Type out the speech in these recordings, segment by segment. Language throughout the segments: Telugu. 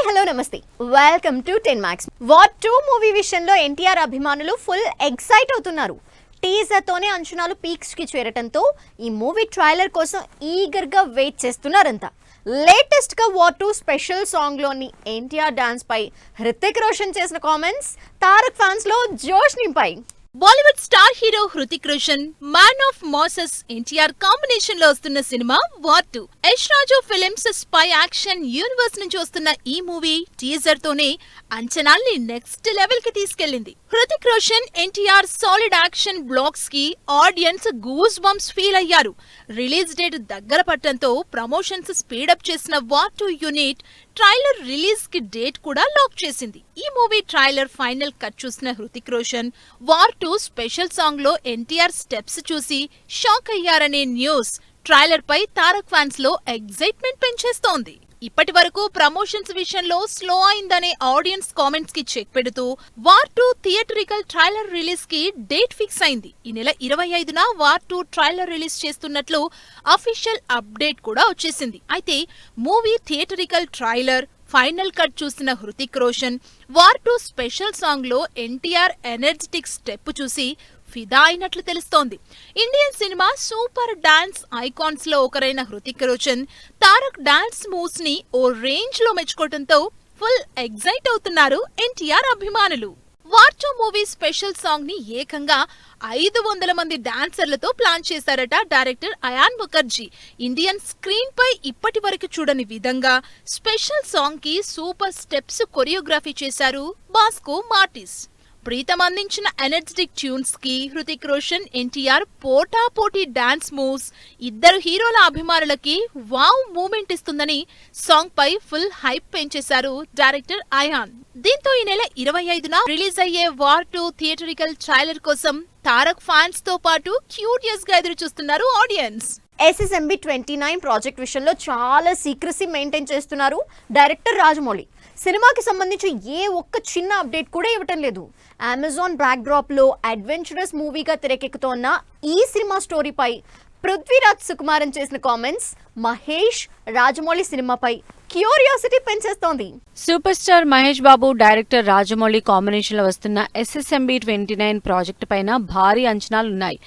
హలో నమస్తే, welcome to 10 Max. War 2 movie విషయంలో ఎన్టీఆర్ అభిమానులు ఫుల్ ఎక్సైట్ అవుతున్నారు. టీజర్ తోనే అంచనాలు పీక్స్ కి చేరటంతో ఈ మూవీ ట్రైలర్ కోసం ఈగర్ గా వెయిట్ చేస్తున్నారంతా. లేటెస్ట్ గా వార్ 2 స్పెషల్ సాంగ్ లోని ఎన్టీఆర్ డాన్స్ పై హృతిక్ రోషన్ చేసిన కామెంట్స్ తారక్ ఫ్యాన్స్ లో జోష్ నింపాయి. Bollywood star hero Hrithik Roshan, man of masses NTR combination లో వస్తున్న cinema war 2. Yash Raj films spy action universe నుంచి వస్తున్న ఈ మూవీ టీజర్ తోనే అంచనాల్ని నెక్స్ట్ లెవెల్ కి తీసుకెళ్లింది. Hrithik Roshan, NTR solid action blocks కి ఆడియన్స్ గూస్ బంప్స్ ఫీల్ అయ్యారు. రిలీజ్ డేట్ దగ్గర పట్టడంతో ప్రమోషన్స్ స్పీడప్ చేసిన వార్ 2 యూనిట్ ట్రైలర్ రిలీజ్ కి డేట్ కూడా లాక్ చేసింది. ఈ మూవీ ట్రైలర్ ఫైనల్ కట్ చూసిన Hrithik Roshan war 2 special song లో ఎన్టీఆర్ స్టెప్స్ చూసి షాక్ అయ్యారనే న్యూస్ ట్రైలర్ పై తారక్ ఫ్యాన్స్ లో ఎగ్జైట్మెంట్ పెంచేస్తోంది. ఇప్పటి వరకు ప్రమోషన్స్ విషయంలో స్లో అయిందనే ఆడియన్స్ కామెంట్స్ కి చెక్ పెడుతూ వార్ 2 థియేట్రికల్ ట్రైలర్ రిలీజ్ కి డేట్ ఫిక్స్ అయింది. ఈ నెల 25న వార్ 2 ట్రైలర్ రిలీజ్ చేస్తున్నట్లు అఫీషియల్ అప్డేట్ కూడా వచ్చేసింది. అయితే movie theatrical trailer final cut చూసిన Hrithik Roshan war 2 special song లో ఎన్టీఆర్ ఎనర్జెటిక్ స్టెప్ చూసి ఫిదా అయినట్లు తెలుస్తోంది. Indian cinema super dance icons లో ఒకరైన హృతిక్ రోషన్ తారక్ డాన్స్ మూవ్స్ ని ఓ రేంజ్ లో మెచ్చుకోవడంతో ఫుల్ ఎగ్జైట్ అవుతున్నారు ఎన్టీఆర్ అభిమానులు. వార్ 2 మూవీ స్పెషల్ సాంగ్ ని ఏకంగా 500 మంది డాన్సర్లతో ప్లాన్ చేశారట director Ayan Mukerji. Indian screen పై ఇప్పటి వరకు చూడని విధంగా స్పెషల్ సాంగ్ కి సూపర్ స్టెప్స్ కొరియోగ్రఫీ చేశారు బాస్కో మార్టిస్. ప్రీతం అందించిన ఎనర్జెటిక్ ట్యూన్స్ కి హృతిక్ రోషన్, ఎన్టీఆర్ పోటాపోటీ డాన్స్ మూవ్స్ ఇద్దరు హీరోల అభిమానులకి వావ్ మూమెంట్ ఇస్తుందని సాంగ్ పై ఫుల్ హైప్ పెంచేశారు డైరెక్టర్ అయాన్. దీంతో ఈ నెల 25న రిలీజ్ అయ్యే వార్ 2 థియేట్రికల్ ట్రైలర్ కోసం తారక్ ఫ్యాన్స్ తో పాటు క్యూరియస్ గా ఎదురు చూస్తున్నారు ఆడియన్స్. SSMB 29 ప్రాజెక్ట్ విషయంలో చాలా సీక్రసీ మెయింటైన్ చేస్తున్నారు డైరెక్టర్ రాజమౌళి. సినిమాకి సంబంధించి ఏ ఒక్క చిన్న అప్డేట్ కూడా ఇవ్వటం లేదు. అమెజాన్ బ్యాక్ డ్రాప్ లో అడ్వెంచరస్ మూవీగా తెరకెక్కుతోన్న ఈ సినిమా స్టోరీపై పృథ్వీరాజ్ సుకుమారన్ చేసిన కామెంట్స్ మహేష్, రాజమౌళి సినిమాపై curiosity పెంచేస్తోంది. Super star Mahesh Babu, director Rajamouli combination లో వస్తున్న SSMB 29 ప్రాజెక్టు పైన భారీ అంచనాలున్నాయి.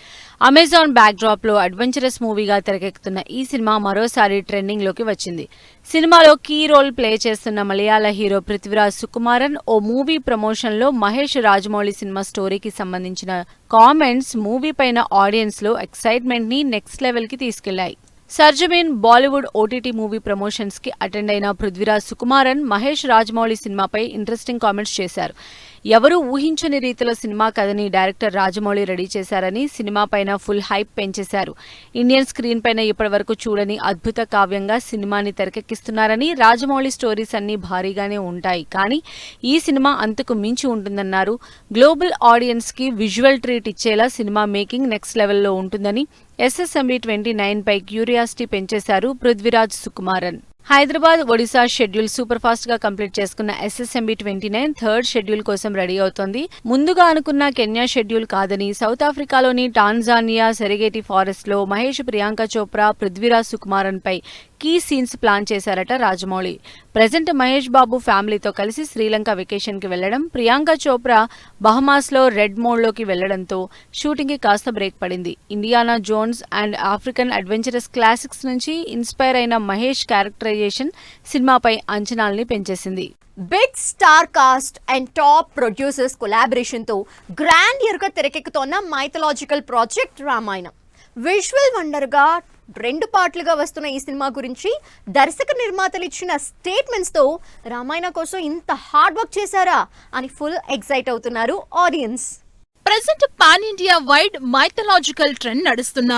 అమెజాన్ బ్యాక్ డ్రాప్ లో అడ్వెంచరస్ మూవీగా తెరకెక్కుతున్న ఈ సినిమా మరోసారి ట్రెండింగ్ లోకి వచ్చింది. సినిమాలో కీ రోల్ ప్లే చేస్తున్న మలయాళ హీరో పృథ్వీరాజ్ సుకుమారన్ ఓ మూవీ ప్రమోషన్ లో మహేష్, రాజమౌళి సినిమా స్టోరీకి సంబంధించిన కామెంట్స్ మూవీ పైన ఆడియన్స్ లో ఎక్సైట్మెంట్ ని నెక్స్ట్ లెవెల్ కి తీసుకెళ్లాయి. Sarzameen Bollywood OTT movie promotions కి అటెండ్ అయిన పృథ్వీరాజ్ సుకుమారన్ మహేష్, రాజమౌళి సినిమాపై ఇంట్రెస్టింగ్ కామెంట్స్ చేశారు. ఎవరూ ఊహించని రీతిలో సినిమా కథని డైరెక్టర్ రాజమౌళి రెడీ చేశారని సినిమా పైన ఫుల్ హైప్ పెంచేశారు. ఇండియన్ స్క్రీన్ పైన ఇప్పటివరకు చూడని అద్భుత కావ్యంగా సినిమాని తెరకెక్కిస్తున్నారని, రాజమౌళి స్టోరీస్ అన్ని భారీగానే ఉంటాయి కానీ ఈ సినిమా అంతకు మించి ఉంటుందన్నారు. గ్లోబల్ ఆడియన్స్ కి విజువల్ ట్రీట్ ఇచ్చేలా సినిమా మేకింగ్ నెక్స్ట్ లెవెల్లో ఉంటుందని SSMB 29 పై క్యూరియాసిటీ పెంచేశారు Prithviraj Sukumaran. Hyderabad, Odisha schedule super fast గా కంప్లీట్ చేసుకున్న SSMB 29 థర్డ్ షెడ్యూల్ కోసం రెడీ అవుతోంది. ముందుగా అనుకున్న కెన్యా షెడ్యూల్ కాదని సౌత్ ఆఫ్రికాలోని టాంజానియా సెరెగేటి ఫారెస్ట్ లో మహేష్, ప్రియాంక చోప్రా, పృథ్వీరాజ్ సుకుమారన్ పై కీ సీన్స్ ప్లాన్ చేశారట రాజమౌళి. ప్రెజెంట్ మహేష్ బాబు ఫ్యామిలీతో కలిసి శ్రీలంక వెకేషన్ కి వెళ్లడం, ప్రియాంక చోప్రా బహమాస్ లో రెడ్ మోడ్ లోకి వెళ్లడంతో షూటింగ్ కి కాస్త బ్రేక్ పడింది. Indiana Jones and African adventurous classics నుంచి ఇన్స్పైర్ అయిన మహేష్ క్యారెక్టరైజేషన్ సినిమాపై అంచనాల్ని పెంచేసింది. Big star cast and top producers collaboration తో గ్రాండ్ ఇయర్ గా తెరకెక్కుతోన్న mythological project Ramayanam. Visual wonder గా 2 పార్ట్లుగా వస్తున్న ఈ సినిమా గురించి దర్శక నిర్మాతలు ఇచ్చిన స్టేట్మెంట్స్ తో రామాయణ కోసం ఇంత హార్డ్ వర్క్ చేశారా అని ఫుల్ ఎక్సైట్ అవుతున్నారు audience. Present pan India wide mythological trend నడుస్తున్న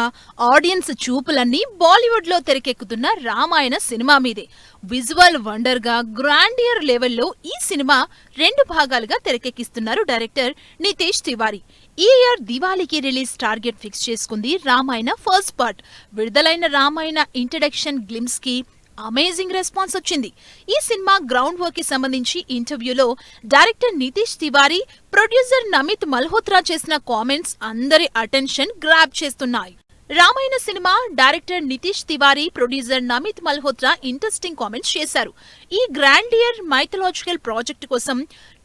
ఆడియన్స్ చూపులన్నీ బాలీవుడ్ లో తెరకెక్కుతున్న రామాయణ సినిమా మీదే. విజువల్ వండర్ గా గ్రాండియర్ లెవెల్లో ఈ సినిమా 2 భాగాలుగా తెరకెక్కిస్తున్నారు డైరెక్టర్ నితేష్ తివారీ. ఈ ఇయర్ దివాళీకి రిలీజ్ టార్గెట్ ఫిక్స్ చేసుకుంది రామాయణ ఫస్ట్ పార్ట్. విడుదలైన రామాయణ ఇంట్రడక్షన్ గ్లిమ్స్ కి అమేజింగ్ రెస్పాన్స్ వచ్చింది. ఈ సినిమా గ్రౌండ్ వర్క్ కి సంబంధించి ఇంటర్వ్యూలో డైరెక్టర్ నితీష్ తివారీ, ప్రొడ్యూసర్ నమిత్ మల్హోత్రా చేసిన కామెంట్స్ అందరి అటెన్షన్ గ్రాబ్ చేస్తున్నాయి. Ramayana cinema director Nitesh Tiwari, producer Namit Malhotra interesting comments చేశారు. ఈ గ్రాండియర్ మైథలాజికల్ ప్రాజెక్ట్ కోసం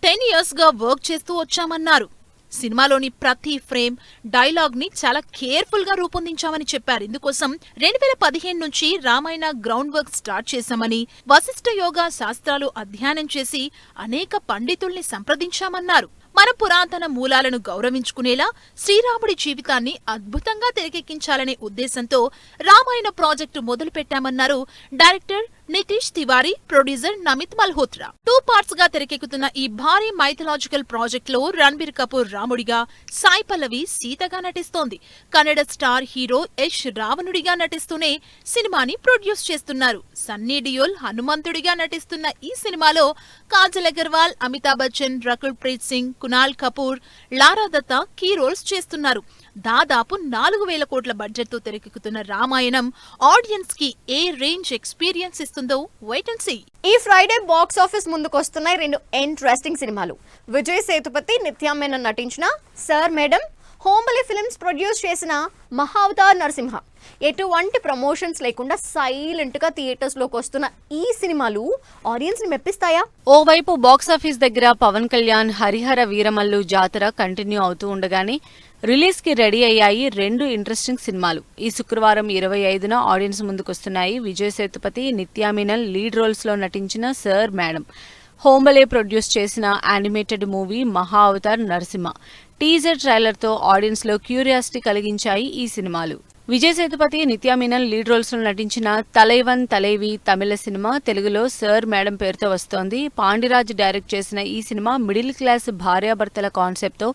10 years గా వర్క్ చేస్తూ వచ్చామన్నారు. సినిమాలోని ప్రతి ఫ్రేమ్, డైలాగ్ ని చాలా కేర్ఫుల్ గా రూపొందించామని చెప్పారు. ఇందుకోసం 2015 నుంచి రామాయణ గ్రౌండ్ వర్క్ స్టార్ట్ చేశామని, వశిష్ఠ యోగా శాస్త్రాలు అధ్యయనం చేసి అనేక పండితుల్ని సంప్రదించామన్నారు. మన పురాతన మూలాలను గౌరవించుకునేలా శ్రీరాముడి జీవితాన్ని అద్భుతంగా తెరకెక్కించాలనే ఉద్దేశంతో రామాయణ ప్రాజెక్టు మొదలుపెట్టామన్నారు director Nitesh Tiwari, producer Namit Malhotra. 2 parts గా తెరకెక్కుతున్న ఈ భారీ మైథలాజికల్ ప్రాజెక్ట్ లో రణబీర్ కపూర్ రాముడిగా, సాయి పల్లవి సీతగా నటిస్తోంది. కన్నడ స్టార్ హీరో యష్ రావణుడిగా నటిస్తూనే సినిమాని ప్రొడ్యూస్ చేస్తున్నారు. సన్నీ డియోల్ హనుమంతుడిగా నటిస్తున్న ఈ సినిమాలో కాజల్ అగర్వాల్, అమితాబ్ బచ్చన్, రకుల్ ప్రీత్ సింగ్, కునాల్ కపూర్, లారా దత్తా కీ రోల్స్ చేస్తున్నారు. దాదాపు 4,000 కోట్ల బడ్జెట్ తో తెరకెక్కుతున్న రామాయణం ఆడియన్స్ కి ఏ రేంజ్ ఎక్స్పీరియన్స్ ఇస్తుందో వెయిట్ అండ్ సీ. ఈ ఫ్రైడే బాక్స్ ఆఫీస్ ముందుకు వస్తున్నాయి 2 ఇంట్రెస్టింగ్ సినిమాలు. విజయ్ సేతుపతి, నిత్యా మేనన్ నటించిన sir madam, Hombale films produce చేసిన మహావతార్ నరసింహ. ఎటువంటి ప్రమోషన్స్ లేకుండా సైలెంట్ గా థియేటర్స్ లోకి వస్తున్న ఈ సినిమాలు ఆడియన్స్ ని మెప్పిస్తాయా? ఓవైపు బాక్సాఫీస్ దగ్గర పవన్ కళ్యాణ్ హరిహర వీరమల్లు జాతర కంటిన్యూ అవుతూ ఉండగానే రిలీజ్ కి రెడీ అయ్యాయి 2 ఇంట్రెస్టింగ్ సినిమాలు. ఈ శుక్రవారం 25న ఆడియన్స్ ముందుకొస్తున్నాయి. విజయ్ సేతుపతి, నిత్యా మీనన్ లీడ్ రోల్స్ లో నటించిన సర్ మేడం, హోంబలే ప్రొడ్యూస్ చేసిన యానిమేటెడ్ మూవీ మహా అవతార్ నరసింహ. టీజర్ ట్రైలర్ తో ఆడియన్స్ లో క్యూరియాసిటీ కలిగించాయి ఈ సినిమాలు. విజయ్ సేతుపతి, నిత్యా మీనన్ లీడ్ రోల్స్ లో నటించిన తలైవన్ తలైవి తమిళ సినిమా తెలుగులో సర్ మేడం పేరుతో వస్తోంది. పాండిరాజ్ డైరెక్ట్ చేసిన ఈ సినిమా మిడిల్ క్లాస్ భార్యాభర్తల కాన్సెప్ట్ తో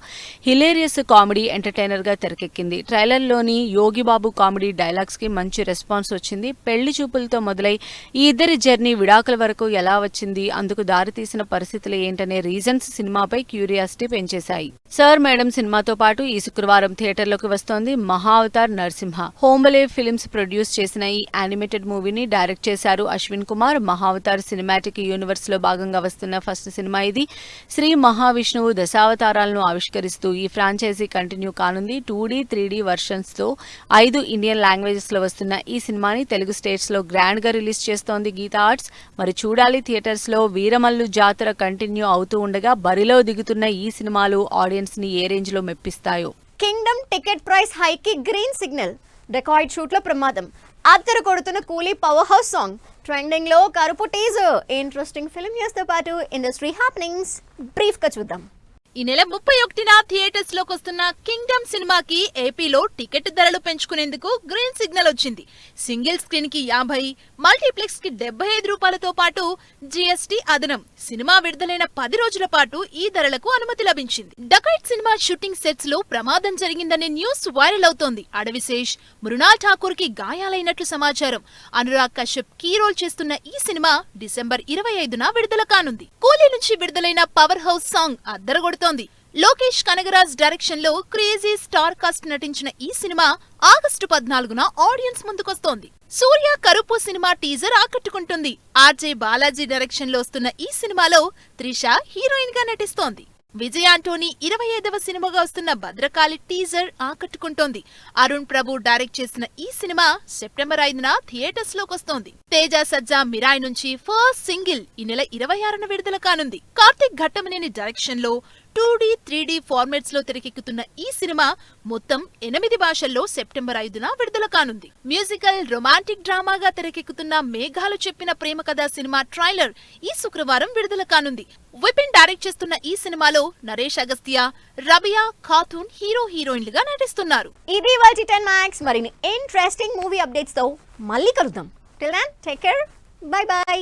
హిలేరియస్ కామెడీ ఎంటర్టైనర్ గా తెరకెక్కింది. ట్రైలర్ లోని యోగిబాబు కామెడీ డైలాగ్స్ కి మంచి రెస్పాన్స్ వచ్చింది. పెళ్లి చూపులతో మొదలై ఈ ఇద్దరి జర్నీ విడాకుల వరకు ఎలా వచ్చింది, అందుకు దారితీసిన పరిస్థితులు ఏంటనే రీజన్స్ సినిమాపై క్యూరియాసిటీ పెంచేశాయి. సర్ మేడం సినిమాతో పాటు ఈ శుక్రవారం థియేటర్లోకి వస్తోంది మహా Avatar Narasimha. Hombale films produce చేసిన ఈ యానిమేటెడ్ మూవీని డైరెక్ట్ చేశారు అశ్విన్ కుమార్. మహావతార్ సినిమాటిక్ యూనివర్స్ లో భాగంగా వస్తున్న ఫస్ట్ సినిమా ఇది. శ్రీ మహావిష్ణువు దశావతారాలను ఆవిష్కరిస్తూ ఈ ఫ్రాంచైజీ కంటిన్యూ కానుంది. 2D, 3D వర్షన్స్ తో 5 ఇండియన్ లాంగ్వేజెస్ లో వస్తున్న ఈ సినిమాని తెలుగు స్టేట్స్ లో గ్రాండ్ గా రిలీజ్ చేస్తోంది గీతా ఆర్ట్స్. మరి చూడాలి థియేటర్స్ లో వీరమల్లు జాతర కంటిన్యూ అవుతూ ఉండగా బరిలో దిగుతున్న ఈ సినిమాలు ఆడియన్స్ ని ఏ రేంజ్ లో మెప్పిస్తాయో. కింగ్డమ్ టికెట్ ప్రైస్ హైకి గ్రీన్ సిగ్నల్, రికార్డ్ షూట్ లో ప్రమాదం, అద్దరు కొడుతున్న కూలీ పవర్ హౌస్ సాంగ్, ట్రెండింగ్ లో కరుపు టీజర్. ఇంట్రెస్టింగ్ ఫిల్మ్ న్యూస్ తో పాటు ఇండస్ట్రీ హ్యాపెనింగ్స్ బ్రీఫ్ గా చూద్దాం. ఈ నెల 31న థియేటర్స్ లోకి వస్తున్న కింగ్డమ్ సినిమాకి ఏపీలో టికెట్ ధరలు పెంచుకునేందుకు గ్రీన్ సిగ్నల్ వచ్చింది. సింగిల్ స్క్రీన్ కి 50, మల్టీప్లెక్స్ కి 75 రూపాయలతో పాటు జీఎస్టీ అదనం. సినిమా విడుదలైన 10 రోజుల పాటు ఈ ధరలకు అనుమతి లభించింది. డకైట్ సినిమా షూటింగ్ సెట్స్ లో ప్రమాదం జరిగిందనే న్యూస్ వైరల్ అవుతోంది. అడవిశేష్, మృణాల్ ఠాకూర్ కి గాయాలైనట్లు సమాచారం. అనురాగ్ కశ్యప్ కీ రోల్ చేస్తున్న ఈ సినిమా డిసెంబర్ 25న విడుదల కానుంది. కూలీ నుంచి విడుదలైన పవర్ హౌస్ సాంగ్ అద్దరగొడుతోంది. లోకేష్ కనగరాజ్ డైరెక్షన్ లో క్రేజీ స్టార్ కాస్ట్ నటించిన ఈ సినిమా ఆగస్టు 14న ఆడియన్స్ ముందుకొస్తోంది. సూర్య కరుపు సినిమా టీజర్ ఆకట్టుకుంటుంది. ఆర్జే బాలాజీ డైరెక్షన్ లో వస్తున్న ఈ సినిమాలో త్రిష హీరోయిన్ గా నటిస్తోంది. విజయ్ ఆంటోనీ 25వ సినిమాగా వస్తున్న భద్రకాళి టీజర్ ఆకట్టుకుంటోంది. అరుణ్ ప్రభు డైరెక్ట్ చేసిన ఈ సినిమా సెప్టెంబర్ 5న థియేటర్స్ లోకి వస్తోంది. తేజ సజ్జా మిరాయ్ నుంచి ఫస్ట్ సింగిల్ ఈ నెల 26న విడుదల కానుంది. కార్తిక్ ఘట్టమనేని డైరెక్షన్ లో 2D, 3D ఫార్మాట్స్ లో తెరకెక్కుతున్న ఈ సినిమా మొత్తం 8 భాషల్లో సెప్టెంబర్ 5న విడుదల కానుంది. మ్యూజికల్ రొమాంటిక్ డ్రామాగా తెరకెక్కుతున్న మేఘాలు చెప్పిన ప్రేమ కథ సినిమా ట్రైలర్ ఈ శుక్రవారం విడుదల కానుంది. విపిన్ డైరెక్ట్ చేస్తున్న ఈ సినిమాలో నరేష్ అగస్త్య, రబియా ఖాతూన్ హీరోయిన్లుగా నటిస్తున్నారు. ఇది వాటి 10 మ్యాక్స్. మరిన్ని ఇంట్రెస్టింగ్ మూవీ అప్డేట్స్ తో మళ్ళీ కలుద్దాం. Till then take care, bye by.